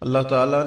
اللہ تعالیٰ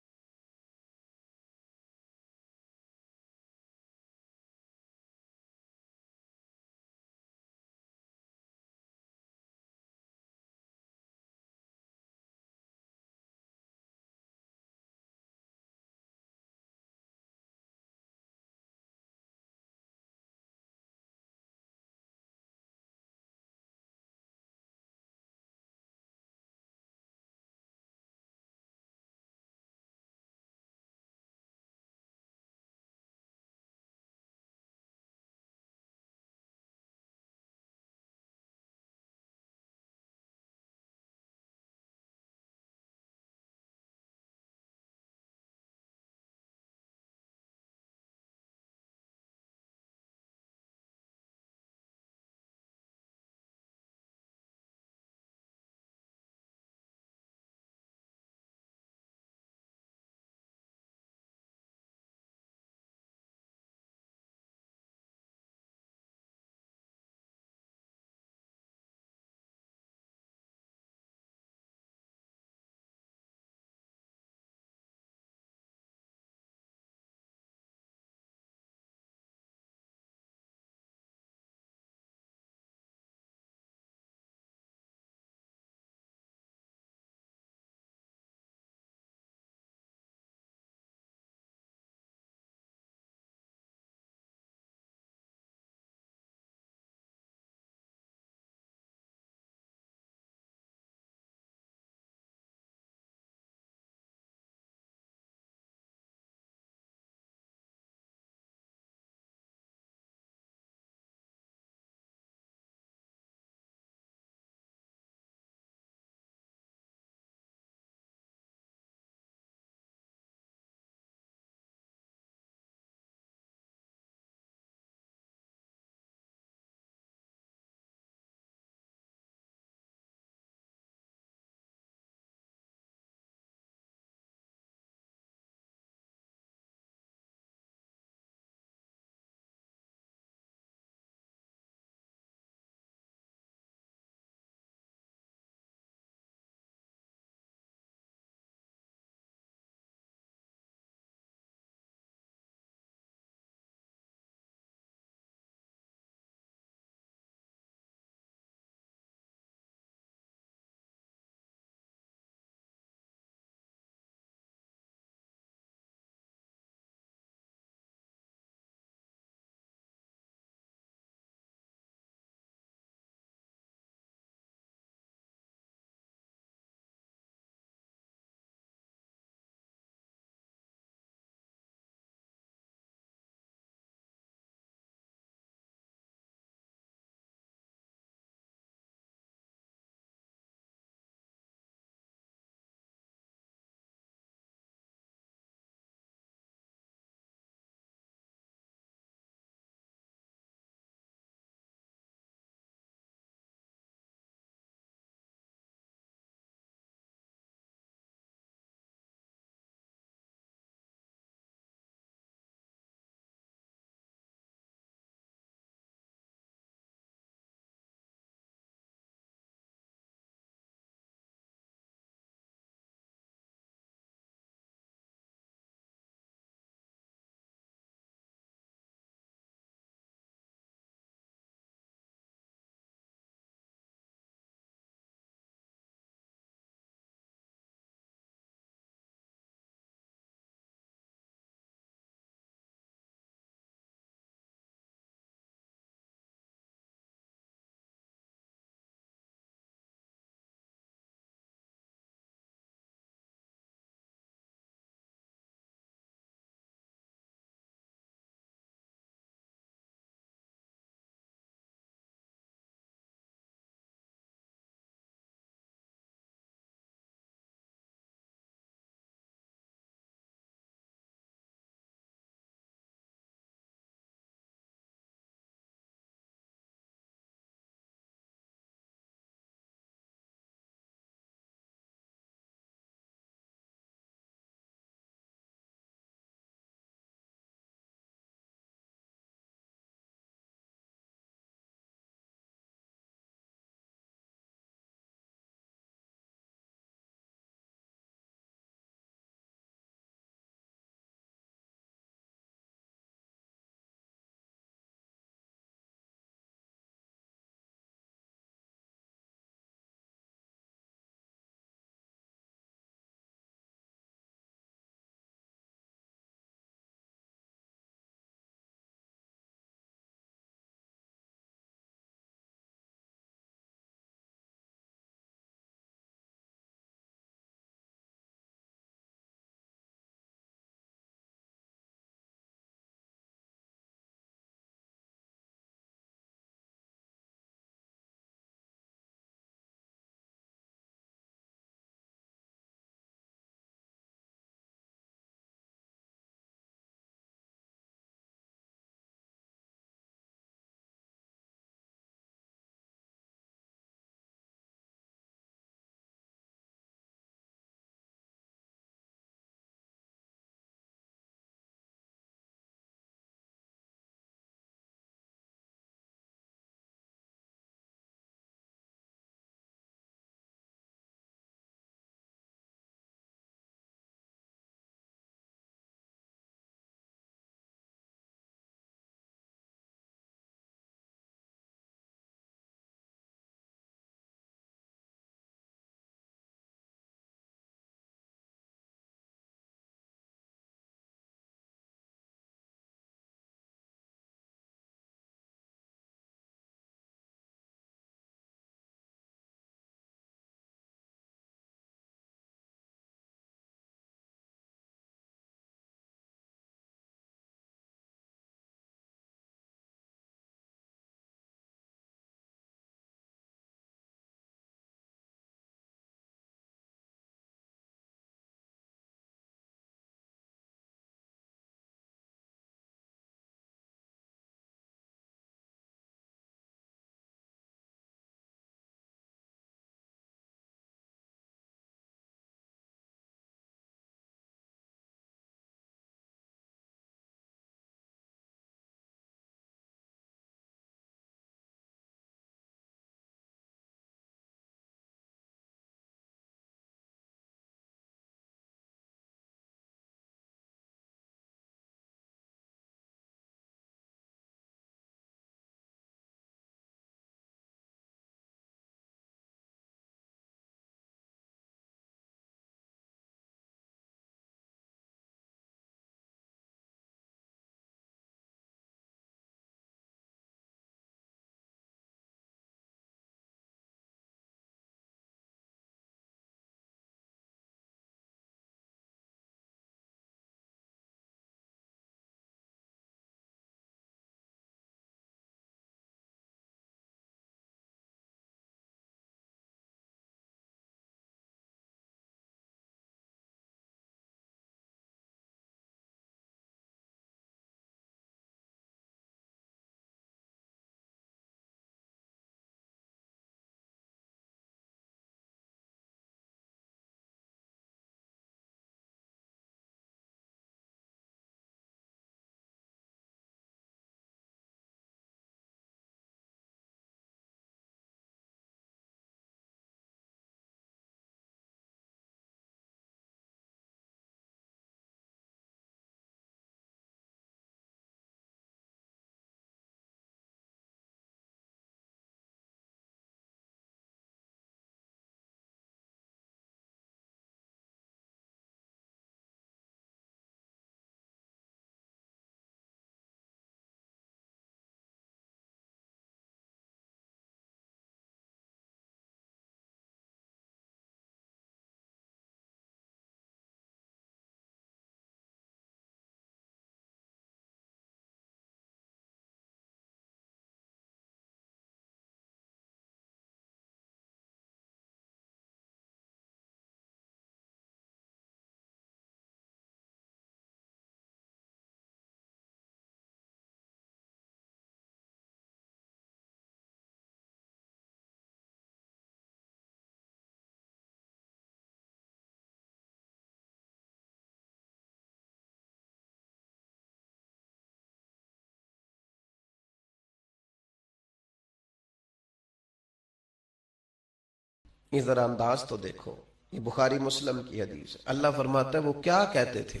یہ ذرا انداز تو دیکھو، یہ بخاری مسلم کی حدیث ہے، اللہ فرماتا ہے وہ کیا کہتے تھے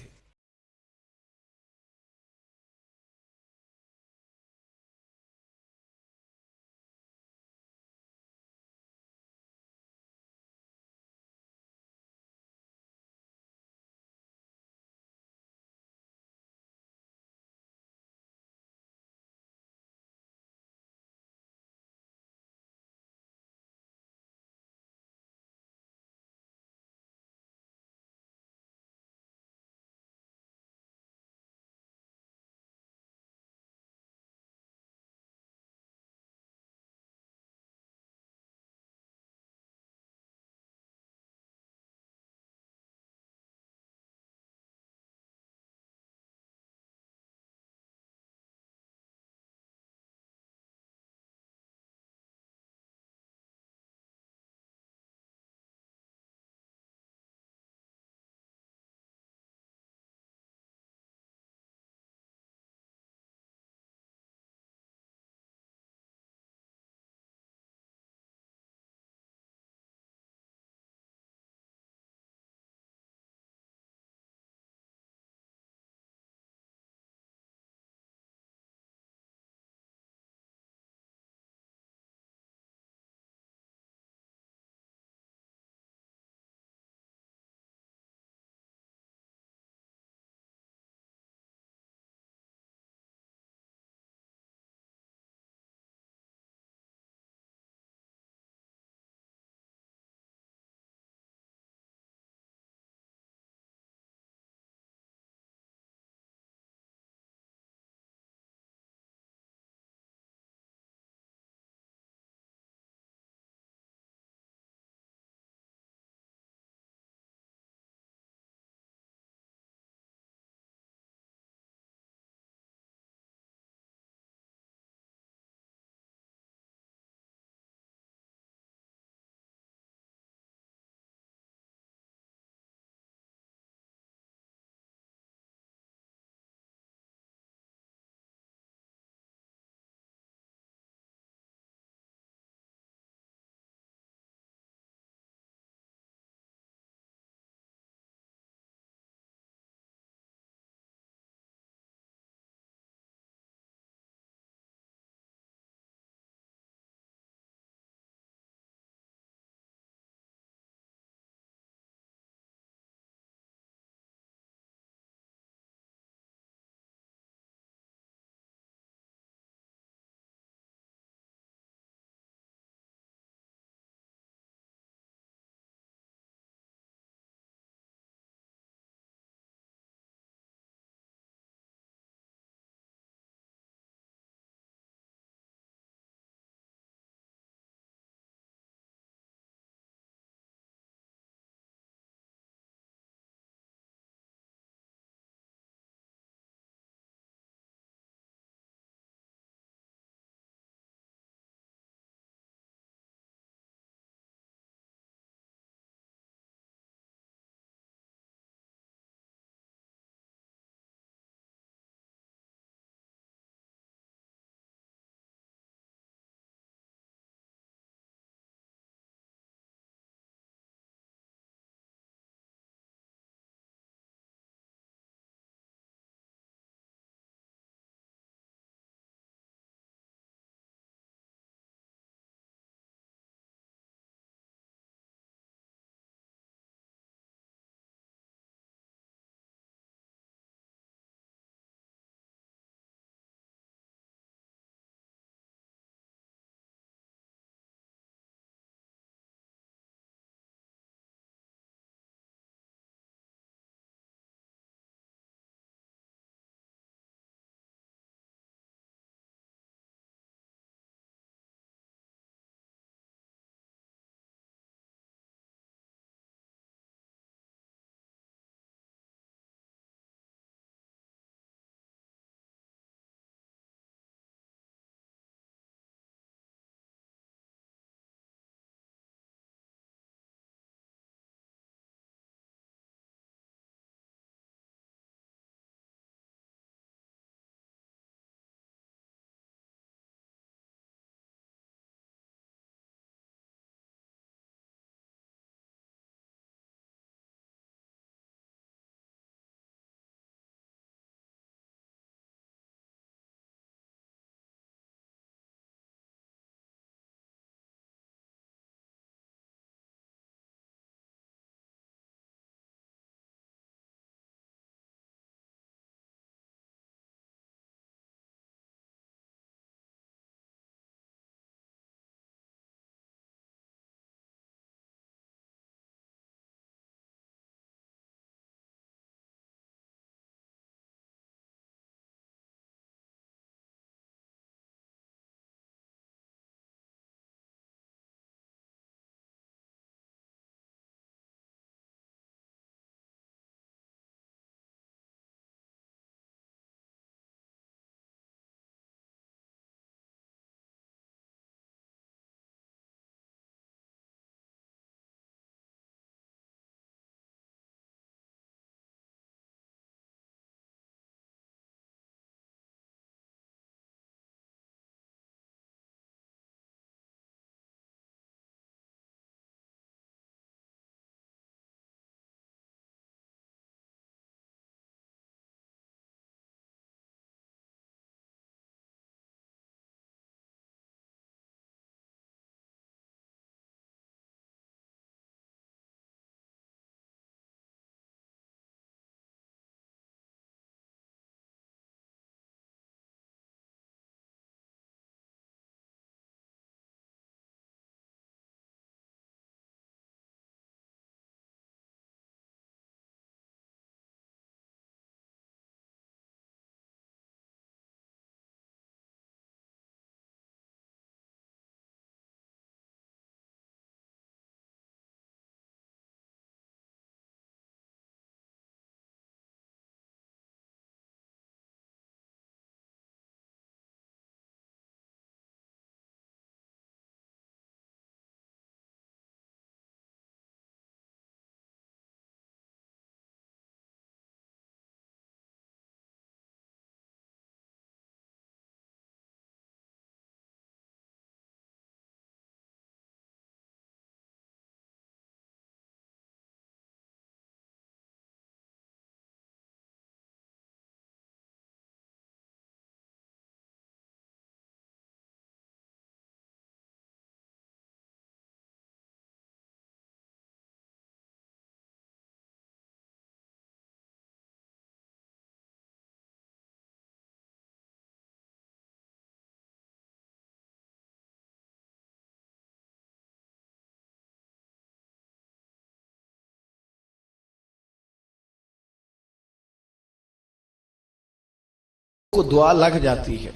کو دعا لگ جاتی ہے.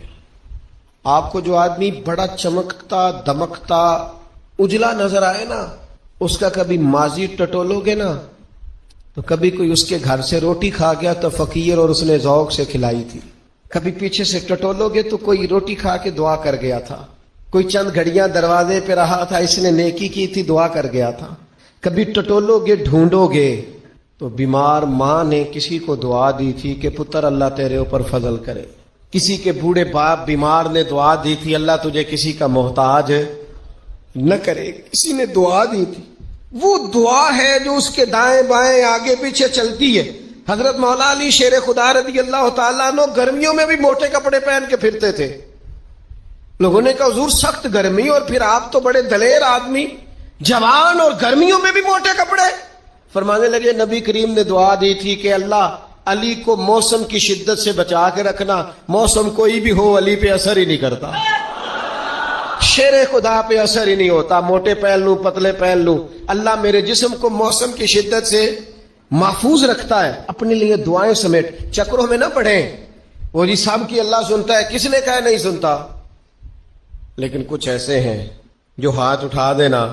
آپ کو جو آدمی بڑا چمکتا دمکتا اجلا نظر آئے نا، اس کا کبھی ماضی ٹٹولو گے نا تو کبھی کوئی اس کے گھر سے روٹی کھا گیا تو فقیر اور اس نے ذوق سے کھلائی تھی. کبھی پیچھے سے ٹٹولو گے تو کوئی روٹی کھا کے دعا کر گیا تھا. کوئی چند گھڑیاں دروازے پہ رہا تھا، اس نے نیکی کی تھی، دعا کر گیا تھا. کبھی ٹٹولو گے ڈھونڈو گے تو بیمار ماں نے کسی کو دعا دی تھی کہ پتر اللہ تیرے اوپر فضل کرے. کسی کے بوڑھے باپ بیمار نے دعا دی تھی اللہ تجھے کسی کا محتاج نہ کرے. کسی نے دعا دی تھی. وہ دعا ہے جو اس کے دائیں بائیں آگے پیچھے چلتی ہے. حضرت مولا علی شیر خدا رضی اللہ تعالیٰ عنہ گرمیوں میں بھی موٹے کپڑے پہن کے پھرتے تھے. لوگوں نے کہا حضور سخت گرمی اور پھر آپ تو بڑے دلیر آدمی، جوان اور گرمیوں میں بھی موٹے کپڑے. فرمانے لگے نبی کریم نے دعا دی تھی کہ اللہ علی کو موسم کی شدت سے بچا کے رکھنا. موسم کوئی بھی ہو علی پہ اثر ہی نہیں کرتا، شیر خدا پہ اثر ہی نہیں ہوتا. موٹے پہن لوں پتلے پہن لوں، اللہ میرے جسم کو موسم کی شدت سے محفوظ رکھتا ہے. اپنے لیے دعائیں سمیٹ چکروں میں نہ پڑھیں. وہ جی سب کی اللہ سنتا ہے، کس نے کہا نہیں سنتا؟ لیکن کچھ ایسے ہیں جو ہاتھ اٹھا دینا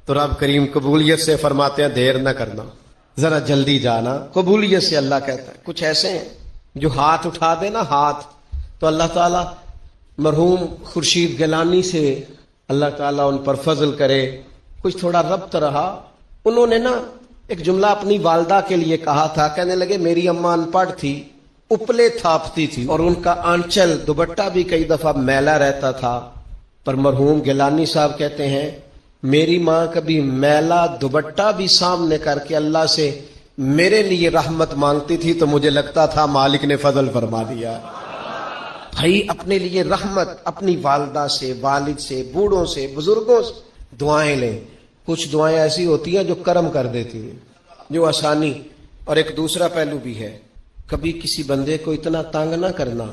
تو رب کریم قبولیت سے فرماتے ہیں دیر نہ کرنا، ذرا جلدی جانا. قبولیت سے اللہ کہتا ہے. کچھ ایسے ہیں جو ہاتھ اٹھا دینا ہاتھ تو اللہ تعالیٰ مرحوم خورشید گیلانی سے اللہ تعالیٰ ان پر فضل کرے. کچھ تھوڑا ربط رہا. انہوں نے نا ایک جملہ اپنی والدہ کے لیے کہا تھا. کہنے لگے میری اماں ان پڑھ تھی، اپلے تھاپتی تھی اور ان کا آنچل دوپٹہ بھی کئی دفعہ میلا رہتا تھا. پر مرحوم گیلانی صاحب کہتے ہیں میری ماں کبھی میلا دوپٹہ بھی سامنے کر کے اللہ سے میرے لیے رحمت مانگتی تھی تو مجھے لگتا تھا مالک نے فضل فرما دیا. بھائی اپنے لیے رحمت اپنی والدہ سے، والد سے، بوڑھوں سے، بزرگوں سے دعائیں لیں. کچھ دعائیں ایسی ہوتی ہیں جو کرم کر دیتی ہیں، جو آسانی. اور ایک دوسرا پہلو بھی ہے، کبھی کسی بندے کو اتنا تنگ نہ کرنا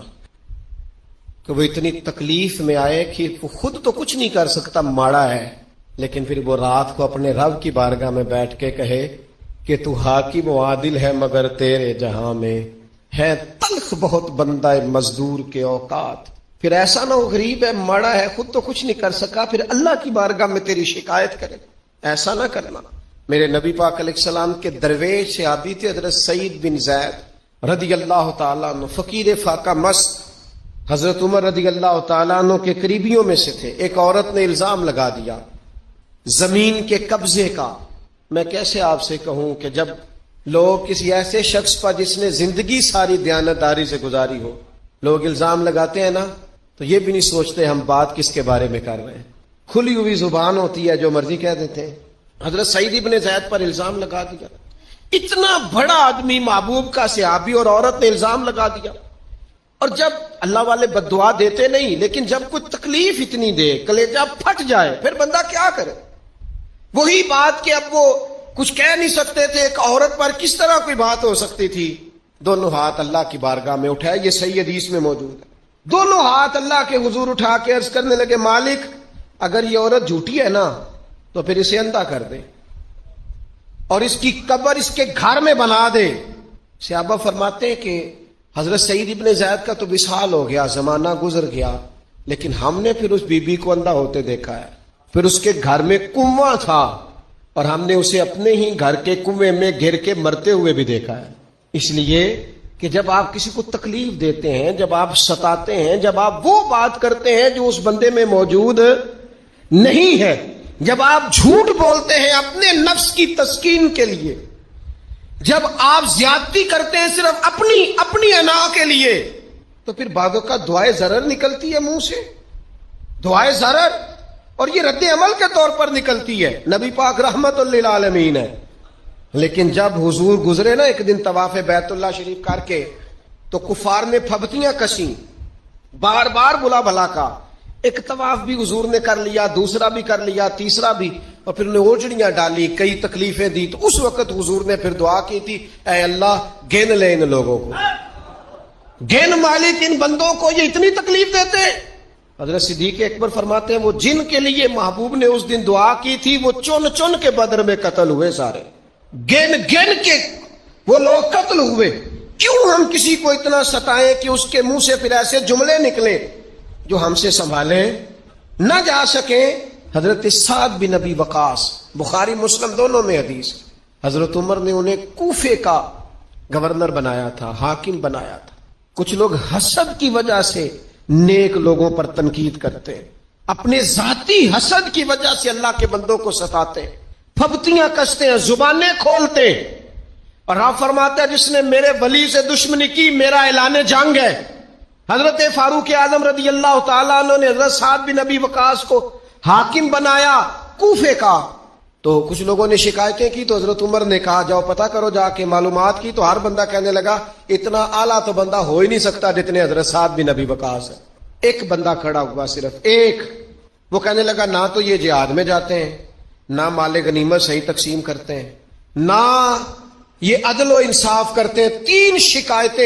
کہ وہ اتنی تکلیف میں آئے کہ وہ خود تو کچھ نہیں کر سکتا، ماڑا ہے، لیکن پھر وہ رات کو اپنے رب کی بارگاہ میں بیٹھ کے کہے کہ تو حاکم و عادل ہے مگر تیرے جہاں میں ہے تلخ بہت بندہ مزدور کے اوقات. پھر ایسا نہ ہو غریب ہے، ماڑا ہے، خود تو کچھ نہیں کر سکا، پھر اللہ کی بارگاہ میں تیری شکایت کرے. ایسا نہ کرنا. میرے نبی پاک علیہ السلام کے درویش صحابی تھے حضرت سعید بن زید رضی اللہ تعالیٰ عنہ، فقیر فاقہ مست. حضرت عمر رضی اللہ تعالیٰ عنہ کے قریبیوں میں سے تھے. ایک عورت نے الزام لگا دیا زمین کے قبضے کا. میں کیسے آپ سے کہوں کہ جب لوگ کسی ایسے شخص پر جس نے زندگی ساری دیانتداری سے گزاری ہو، لوگ الزام لگاتے ہیں نا تو یہ بھی نہیں سوچتے ہم بات کس کے بارے میں کر رہے ہیں. کھلی ہوئی زبان ہوتی ہے، جو مرضی کہہ دیتے ہیں. حضرت سعید بن زید پر الزام لگا دیا. اتنا بڑا آدمی محبوب کا صحابی اور عورت نے الزام لگا دیا. اور جب اللہ والے بد دعا دیتے نہیں، لیکن جب کوئی تکلیف اتنی دے کلیجہ پھٹ جائے پھر بندہ کیا کرے. وہی بات کہ اب وہ کچھ کہہ نہیں سکتے تھے، ایک عورت پر کس طرح کوئی بات ہو سکتی تھی. دونوں ہاتھ اللہ کی بارگاہ میں اٹھائے، یہ صحیح حدیث میں موجود ہے. دونوں ہاتھ اللہ کے حضور اٹھا کے عرض کرنے لگے مالک اگر یہ عورت جھوٹی ہے نا تو پھر اسے اندھا کر دے اور اس کی قبر اس کے گھر میں بنا دے. صحابہ فرماتے ہیں کہ حضرت سعید ابن زید کا تو وصال ہو گیا، زمانہ گزر گیا، لیکن ہم نے پھر اس بی بی کو اندھا ہوتے دیکھا ہے. پھر اس کے گھر میں کنواں تھا اور ہم نے اسے اپنے ہی گھر کے کنویں میں گر کے مرتے ہوئے بھی دیکھا ہے. اس لیے کہ جب آپ کسی کو تکلیف دیتے ہیں، جب آپ ستاتے ہیں، جب آپ وہ بات کرتے ہیں جو اس بندے میں موجود نہیں ہے، جب آپ جھوٹ بولتے ہیں اپنے نفس کی تسکین کے لیے، جب آپ زیادتی کرتے ہیں صرف اپنی انا کے لیے، تو پھر بعدوں کا دعائے ضرر نکلتی ہے منہ سے. دعائے ضرر، اور یہ رد عمل کے طور پر نکلتی ہے. نبی پاک رحمت للعالمین ہے، لیکن جب حضور گزرے نا ایک دن طواف بیت اللہ شریف کر کے تو کفار نے پھبتیاں کسیں، بار بار بلا بھلا کا. ایک طواف بھی حضور نے کر لیا، دوسرا بھی کر لیا، تیسرا بھی، اور پھر انہیں اوجڑیاں ڈالی، کئی تکلیفیں دی. تو اس وقت حضور نے پھر دعا کی تھی اے اللہ گن لے ان لوگوں کو، گن مالک ان بندوں کو، یہ اتنی تکلیف دیتے. حضرت صدیق اکبر فرماتے ہیں وہ جن کے لیے محبوب نے اس دن دعا کی تھی وہ چن چن کے بدر میں قتل ہوئے، سارے گن گن کے وہ لوگ قتل ہوئے. کیوں ہم کسی کو اتنا ستائیں کہ اس کے منہ سے پھر ایسے جملے نکلیں جو ہم سے سنبھالے نہ جا سکیں. حضرت سعد بن ابی وقاص، بخاری مسلم دونوں میں حدیث، حضرت عمر نے انہیں کوفے کا گورنر بنایا تھا، حاکم بنایا تھا. کچھ لوگ حسد کی وجہ سے نیک لوگوں پر تنقید کرتے ہیں، اپنے ذاتی حسد کی وجہ سے اللہ کے بندوں کو ستاتے ہیں، پھبتیاں کستے ہیں، زبانیں کھولتے ہیں. اور آپ فرماتے ہیں جس نے میرے ولی سے دشمنی کی میرا اعلان جنگ ہے. حضرت فاروق اعظم رضی اللہ تعالیٰ عنہ نے حضرت سعد بن ابی وقاص کو حاکم بنایا کوفے کا. تو کچھ لوگوں نے شکایتیں کی تو حضرت عمر نے کہا جاؤ پتہ کرو جا کے. معلومات کی تو ہر بندہ کہنے لگا اتنا اعلیٰ تو بندہ ہو ہی نہیں سکتا جتنے حضرت سعد بن ابی وقاص ہے. ایک بندہ کھڑا ہوا، صرف ایک. وہ کہنے لگا نہ تو یہ جہاد میں جاتے ہیں، نہ مال غنیمت صحیح تقسیم کرتے ہیں، نہ یہ عدل و انصاف کرتے ہیں. 3 شکایتیں